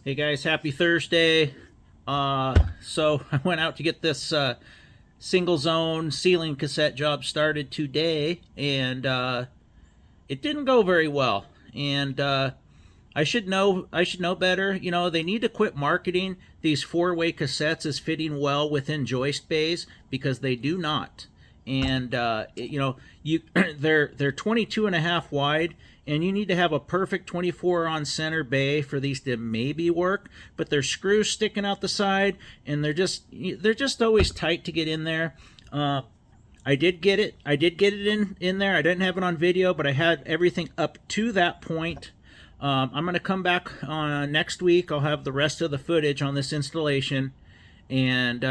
Hey guys, happy Thursday. So I went out to get this single zone ceiling cassette job started today, and it didn't go very well. And I should know better. You know, they need to quit marketing these four-way cassettes as fitting well within joist bays because they do not. And you know, you they're 22 and a half wide, and you need to have a perfect 24 on center bay for these to maybe work. But there's screws sticking out the side, and they're just always tight to get in there. I did get it. I did get it in there. I didn't have it on video, but I had everything up to that point. I'm going to come back next week. I'll have the rest of the footage on this installation, and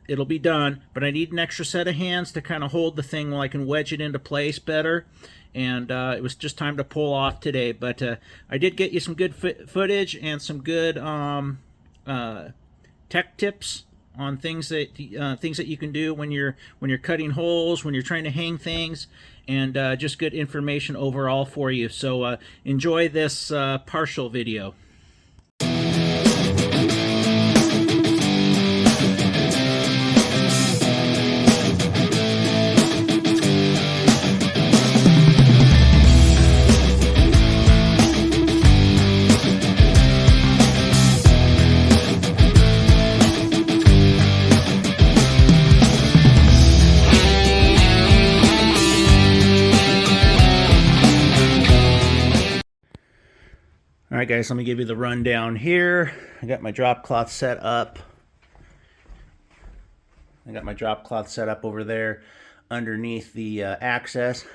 it'll be done. But I need an extra set of hands to kind of hold the thing while I can wedge it into place better. And it was just time to pull off today. But I did get you some good footage and some good tech tips on things that you can do when you're cutting holes, when you're trying to hang things, and just good information overall for you. So enjoy this partial video. All right, guys, let me give you the rundown here. I got my drop cloth set up. Over there underneath the access.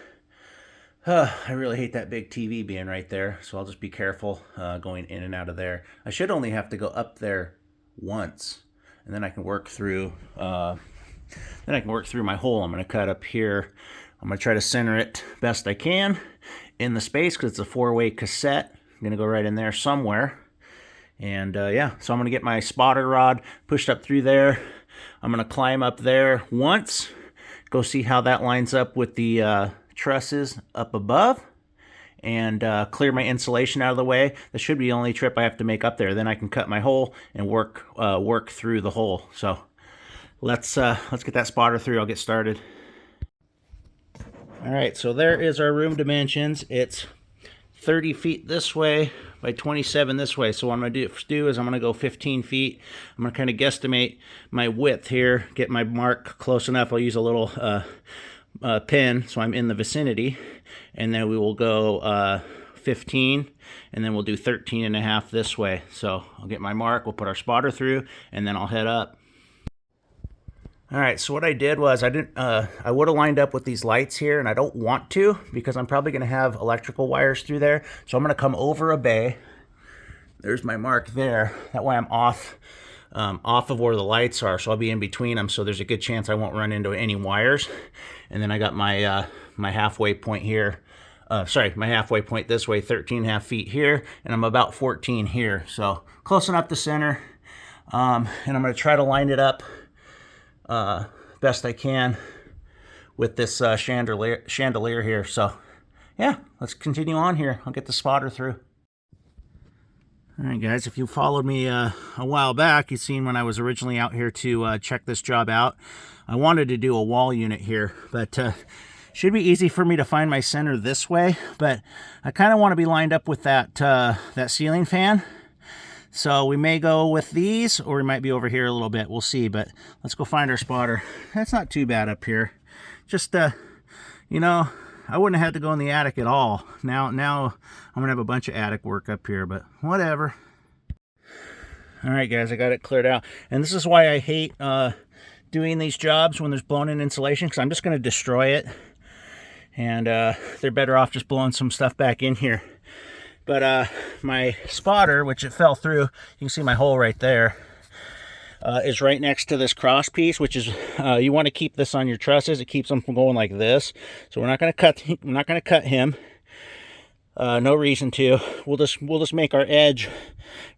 I really hate that big TV being right there, so I'll just be careful going in and out of there. I should only have to go up there once, and then I can work through. My hole. I'm going to cut up here. I'm going to try to center it best I can in the space because it's a four-way cassette. I'm going to go right in there somewhere. And yeah, so I'm going to get my spotter rod pushed up through there. I'm going to climb up there once, go see how that lines up with the trusses up above, and clear my insulation out of the way. That should be the only trip I have to make up there. Then I can cut my hole and work through the hole. So let's get that spotter through. I'll get started. All right, so there is our room dimensions. It's 30 feet this way by 27 this way. So what I'm going to do is I'm going to go 15 feet. I'm going to kind of guesstimate my width here, get my mark close enough. I'll use a little pin so I'm in the vicinity. And then we will go 15, and then we'll do 13 and a half this way. So I'll get my mark, we'll put our spotter through, and then I'll head up. All right, so what I did was I would have lined up with these lights here, and I don't want to because I'm probably going to have electrical wires through there. So I'm going to come over a bay. There's my mark there. That way I'm off of where the lights are, so I'll be in between them. So there's a good chance I won't run into any wires. And then I got my my halfway point here. My halfway point this way, 13 and a half feet here, and I'm about 14 here. So close enough to center. And I'm going to try to line it up best I can with this chandelier here. So yeah, let's continue on here. I'll get the spotter through. All right, guys, if you followed me a while back, you've seen when I was originally out here to check this job out, I wanted to do a wall unit here, but should be easy for me to find my center this way, but I kind of want to be lined up with that ceiling fan. So we may go with these, or we might be over here a little bit. We'll see, but let's go find our spotter. That's not too bad up here. Just, you know, I wouldn't have had to go in the attic at all. Now I'm going to have a bunch of attic work up here, but whatever. All right, guys, I got it cleared out. And this is why I hate doing these jobs when there's blown-in insulation, because I'm just going to destroy it. And they're better off just blowing some stuff back in here. But my spotter, which it fell through, you can see my hole right there, is right next to this cross piece, which is you want to keep this on your trusses. It keeps them from going like this. So we're not going to cut him. No reason to. We'll just make our edge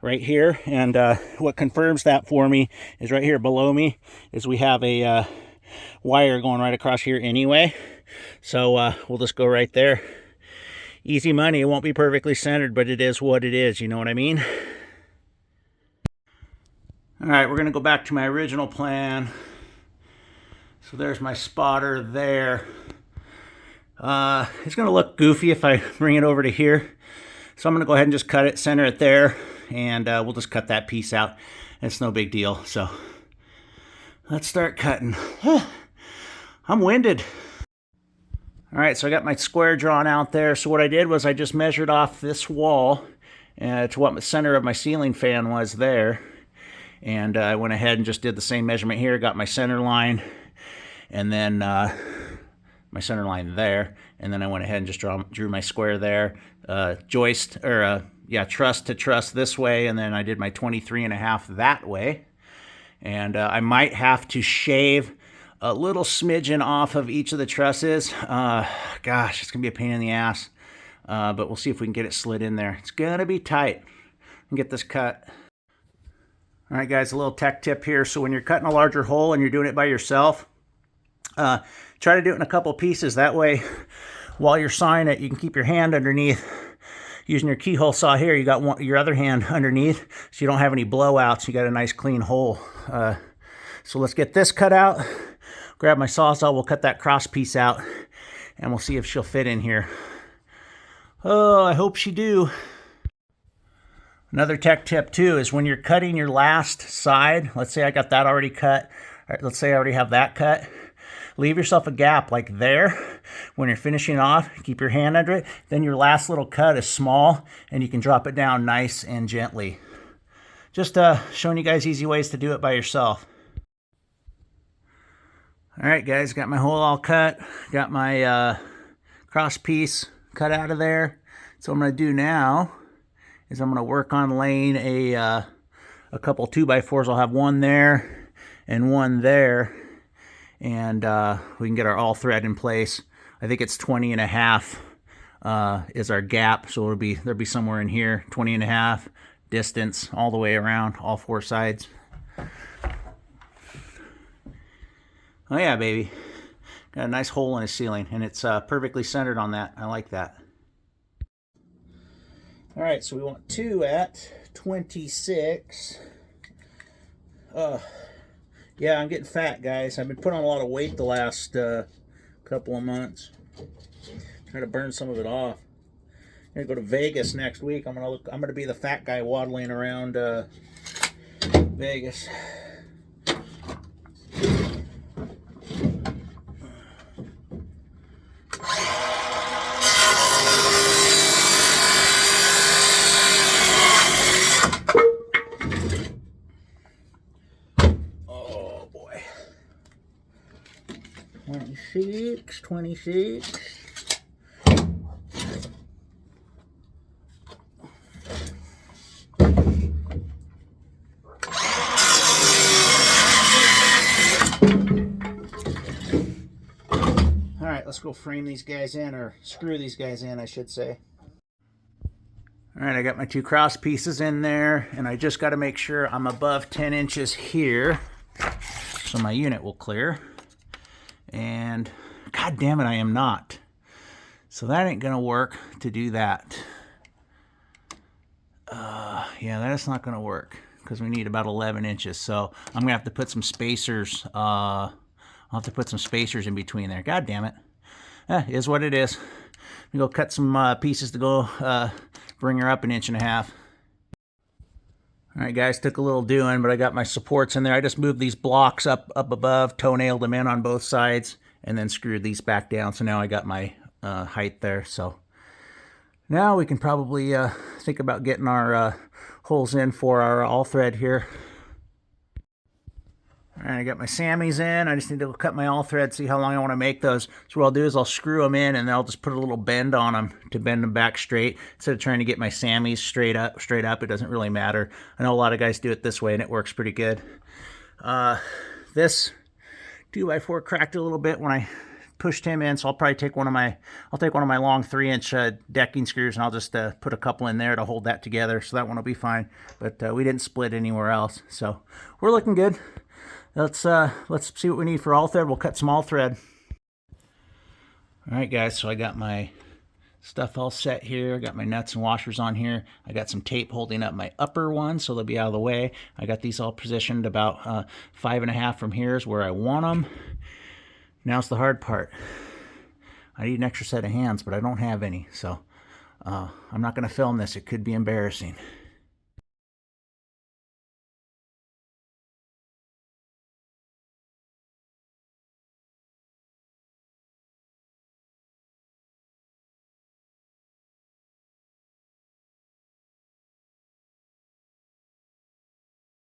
right here. And what confirms that for me is right here below me is we have a wire going right across here anyway. So we'll just go right there. Easy money. It won't be perfectly centered, but it is what it is. You know what I mean? All right, we're gonna go back to my original plan. So there's my spotter there. It's gonna look goofy if I bring it over to here. So I'm gonna go ahead and just cut it, center it there, and we'll just cut that piece out. It's no big deal. So let's start cutting. I'm winded. All right, so I got my square drawn out there. So what I did was I just measured off this wall to what the center of my ceiling fan was there. And I went ahead and just did the same measurement here, got my center line, and then my center line there, and then I went ahead and just drew my square there, joist, or truss to truss this way, and then I did my 23.5 that way. And I might have to shave a little smidgen off of each of the trusses. Gosh, it's gonna be a pain in the ass, but we'll see if we can get it slid in there. It's gonna be tight. And get this cut. All right, guys, a little tech tip here. So when you're cutting a larger hole and you're doing it by yourself, try to do it in a couple pieces. That way, while you're sawing it, you can keep your hand underneath. Using your keyhole saw here, you got your other hand underneath, so you don't have any blowouts. You got a nice clean hole. So let's get this cut out. Grab my sawzall, we'll cut that cross piece out, and we'll see if she'll fit in here. Oh, I hope she do. Another tech tip too is when you're cutting your last side, let's say I got that already cut, let's say I already have that cut, leave yourself a gap like there. When you're finishing off, keep your hand under it, then your last little cut is small and you can drop it down nice and gently. Just showing you guys easy ways to do it by yourself. All right, guys, got my hole all cut, got my cross piece cut out of there. So what I'm gonna do now is I'm going to work on laying a couple 2x4s. I'll have one there and one there, and we can get our all thread in place. I think it's 20.5 is our gap, so there'll be somewhere in here, 20.5 distance all the way around, all four sides. Oh yeah, baby, got a nice hole in the ceiling, and it's perfectly centered on that. I like that. All right, so we want 2 at 26. Yeah, I'm getting fat, guys. I've been putting on a lot of weight the last couple of months. Trying to burn some of it off. I'm gonna go to Vegas next week. I'm gonna be the fat guy waddling around Vegas. Oh boy. 26. All right, let's go frame these guys in, or screw these guys in, I should say. All right, I got my 2 cross pieces in there, and I just got to make sure I'm above 10 inches here, so my unit will clear. And god damn it, I am not. So that ain't gonna work to do that. Yeah, that's not gonna work because we need about 11 inches. So I'm gonna have to put some spacers. I'll have to put some spacers in between there. God damn it. Is what it is. We go cut some pieces to go bring her up 1.5 inches. All right, guys, took a little doing, but I got my supports in there. I just moved these blocks up above, toe-nailed them in on both sides, and then screwed these back down. So now I got my height there. So now we can probably think about getting our holes in for our all thread here. All right, I got my Sammys in. I just need to cut my all thread, see how long I want to make those. So what I'll do is I'll screw them in, and then I'll just put a little bend on them to bend them back straight. Instead of trying to get my Sammys straight up, it doesn't really matter. I know a lot of guys do it this way, and it works pretty good. This 2x4 cracked a little bit when I pushed him in, so I'll probably take one of my long 3-inch decking screws, and I'll just put a couple in there to hold that together. So that one will be fine. But we didn't split anywhere else, so we're looking good. Let's see what we need for all thread. We'll cut some all thread. All right, guys, so I got my stuff all set here. I got my nuts and washers on here. I got some tape holding up my upper one so they'll be out of the way. I got these all positioned about 5.5 from here is where I want them. Now's the hard part. I need an extra set of hands, but I don't have any, so I'm not going to film this. It could be embarrassing.